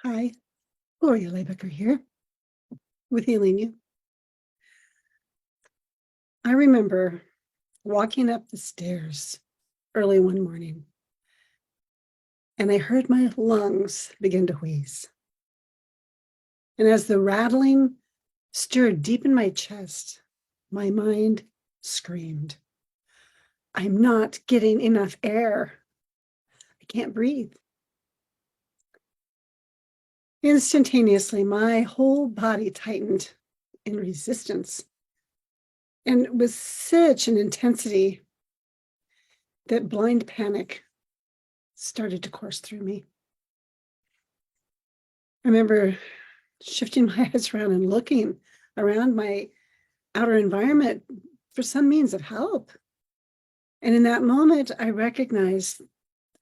Hi, Gloria Lybecker here with Healing You. I remember walking up the stairs early one morning, and I heard my lungs begin to wheeze. And as the rattling stirred deep in my chest, my mind screamed, I'm not getting enough air. I can't breathe. Instantaneously, my whole body tightened in resistance. And with such an intensity that blind panic started to course through me. I remember shifting my eyes around and looking around my outer environment for some means of help. And in that moment, I recognized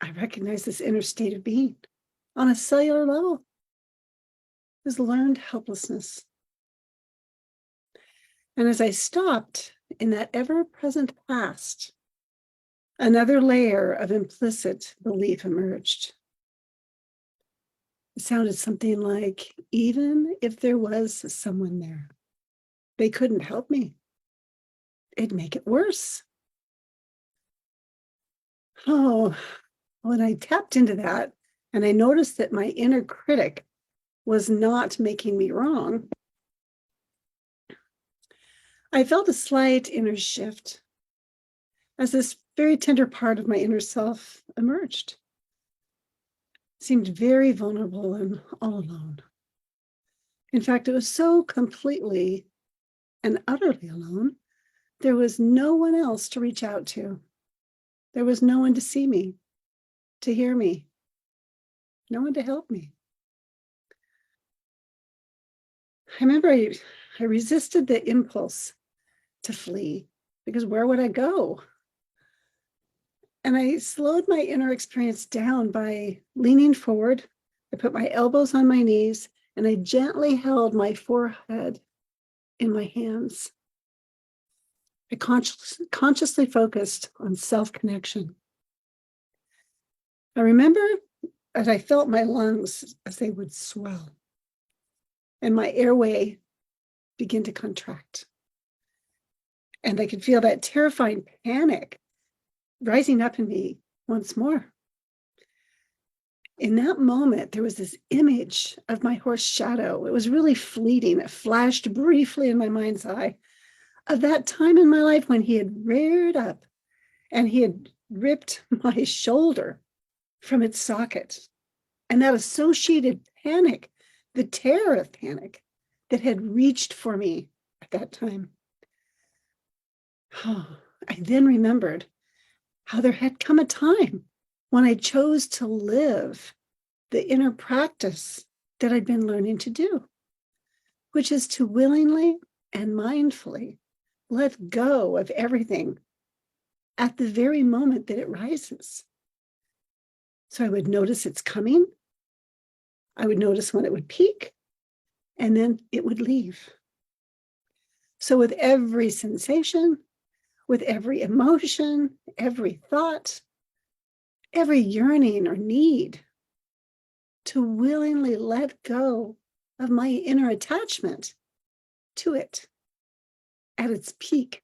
this inner state of being on a cellular level. It was learned helplessness. And as I stopped in that ever-present past, another layer of implicit belief emerged. It sounded something like, even if there was someone there, they couldn't help me. It'd make it worse. Oh, when I tapped into that and I noticed that my inner critic was not making me wrong, I felt a slight inner shift as this very tender part of my inner self emerged. It seemed very vulnerable and all alone. In fact, it was so completely and utterly alone, there was no one else to reach out to. There was no one to see me, to hear me, no one to help me. I remember I resisted the impulse to flee, because where would I go? And I slowed my inner experience down by leaning forward. I put my elbows on my knees and I gently held my forehead in my hands. I consciously focused on self-connection. I remember as I felt my lungs as they would swell and my airway begin to contract. And I could feel that terrifying panic rising up in me once more. In that moment, there was this image of my horse Shadow. It was really fleeting. It flashed briefly in my mind's eye of that time in my life when he had reared up and he had ripped my shoulder from its socket. And that associated panic, the terror of panic that had reached for me at that time. Oh, I then remembered how there had come a time when I chose to live the inner practice that I'd been learning to do, which is to willingly and mindfully let go of everything at the very moment that it rises. So I would notice it's coming. I would notice when it would peak, and then it would leave. So with every sensation, with every emotion, every thought, every yearning or need, to willingly let go of my inner attachment to it at its peak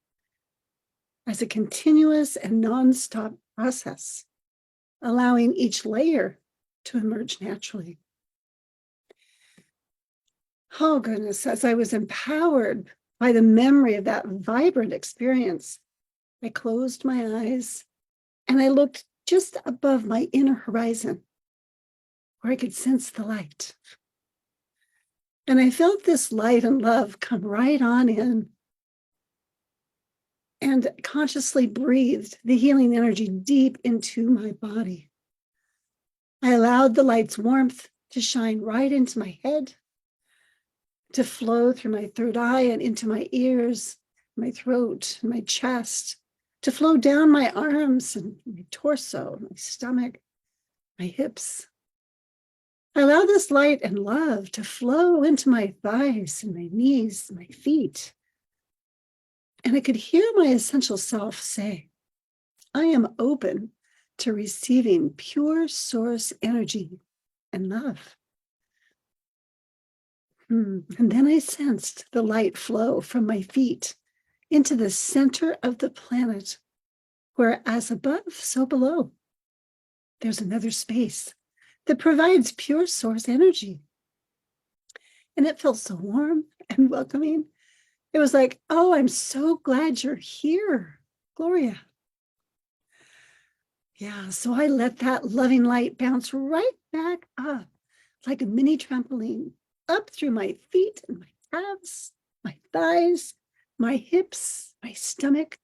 as a continuous and nonstop process, allowing each layer to emerge naturally. Oh goodness, as I was empowered by the memory of that vibrant experience, I closed my eyes and I looked just above my inner horizon where I could sense the light. And I felt this light and love come right on in and consciously breathed the healing energy deep into my body. I allowed the light's warmth to shine right into my head, to flow through my third eye and into my ears, my throat, my chest, to flow down my arms and my torso, my stomach, my hips. I allow this light and love to flow into my thighs and my knees, my feet. And I could hear my essential self say, I am open to receiving pure source energy and love. And then I sensed the light flow from my feet into the center of the planet, where as above, so below. There's another space that provides pure source energy. And it felt so warm and welcoming. It was like, oh, I'm so glad you're here, Gloria. Yeah, so I let that loving light bounce right back up like a mini trampoline, up through my feet and my calves, my thighs, my hips, my stomach,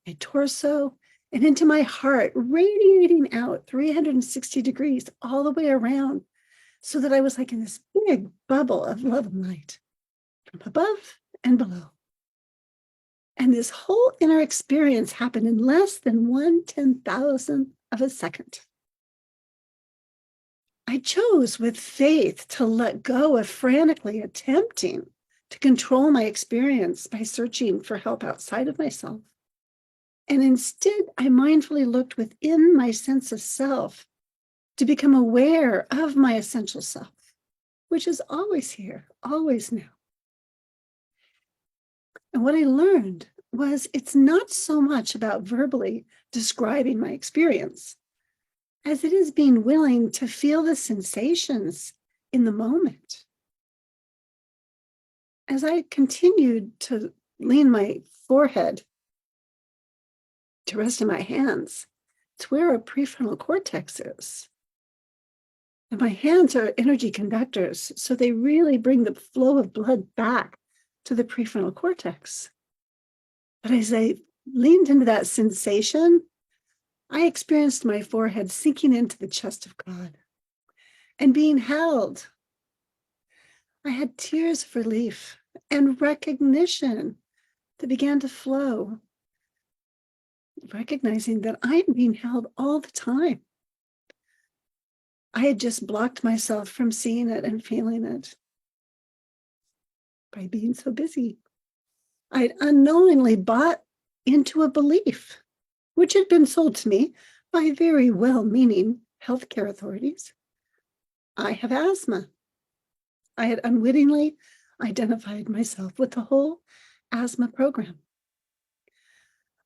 my torso, and into my heart, radiating out 360 degrees all the way around, so that I was like in this big bubble of love and light from above and below. And this whole inner experience happened in less than 1/10,000th of a second. I chose with faith to let go of frantically attempting to control my experience by searching for help outside of myself. And instead, I mindfully looked within my sense of self to become aware of my essential self, which is always here, always now. And what I learned was it's not so much about verbally describing my experience as it is being willing to feel the sensations in the moment. As I continued to lean my forehead to rest in my hands, it's where our prefrontal cortex is. And my hands are energy conductors, so they really bring the flow of blood back to the prefrontal cortex. But as I leaned into that sensation, I experienced my forehead sinking into the chest of God and being held. I had tears of relief and recognition that began to flow, recognizing that I'm being held all the time. I had just blocked myself from seeing it and feeling it by being so busy. I'd unknowingly bought into a belief, which had been sold to me by very well-meaning healthcare authorities. I have asthma. I had unwittingly identified myself with the whole asthma program.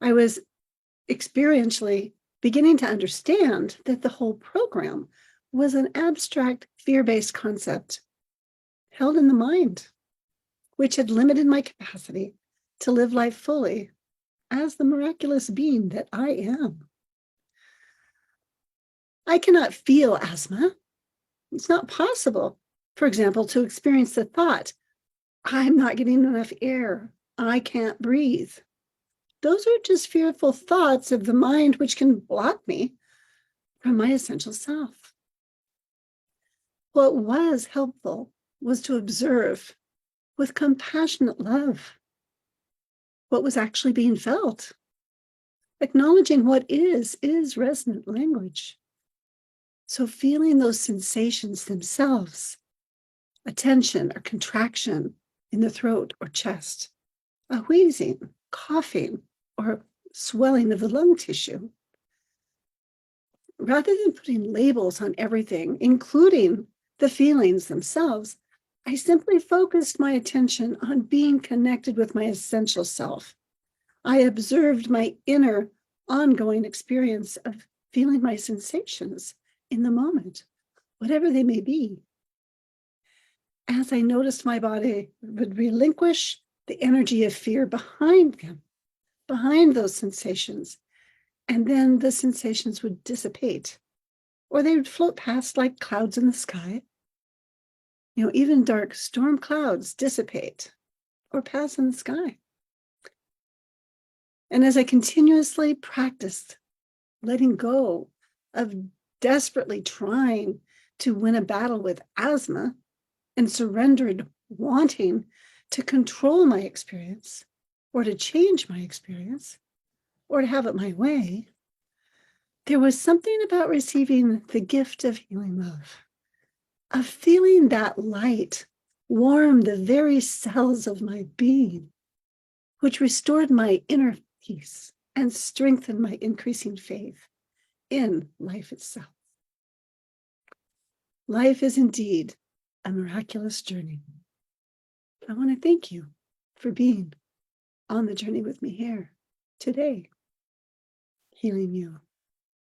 I was experientially beginning to understand that the whole program was an abstract, fear-based concept held in the mind, which had limited my capacity to live life fully as the miraculous being that I am. I cannot feel asthma. It's not possible, for example, to experience the thought, I'm not getting enough air, I can't breathe. Those are just fearful thoughts of the mind which can block me from my essential self. What was helpful was to observe with compassionate love what was actually being felt. Acknowledging what is resonant language. So feeling those sensations themselves, a tension or contraction in the throat or chest, a wheezing, coughing, or swelling of the lung tissue. Rather than putting labels on everything, including the feelings themselves, I simply focused my attention on being connected with my essential self. I observed my inner ongoing experience of feeling my sensations in the moment, whatever they may be. As I noticed my body would relinquish the energy of fear behind them, behind those sensations, and then the sensations would dissipate, or they would float past like clouds in the sky. Even dark storm clouds dissipate or pass in the sky. And as I continuously practiced letting go of desperately trying to win a battle with asthma and surrendered wanting to control my experience or to change my experience or to have it my way, there was something about receiving the gift of healing love, of feeling that light warm the very cells of my being, which restored my inner peace and strengthened my increasing faith in life itself. Life is indeed a miraculous journey. I want to thank you for being on the journey with me here today, healing you.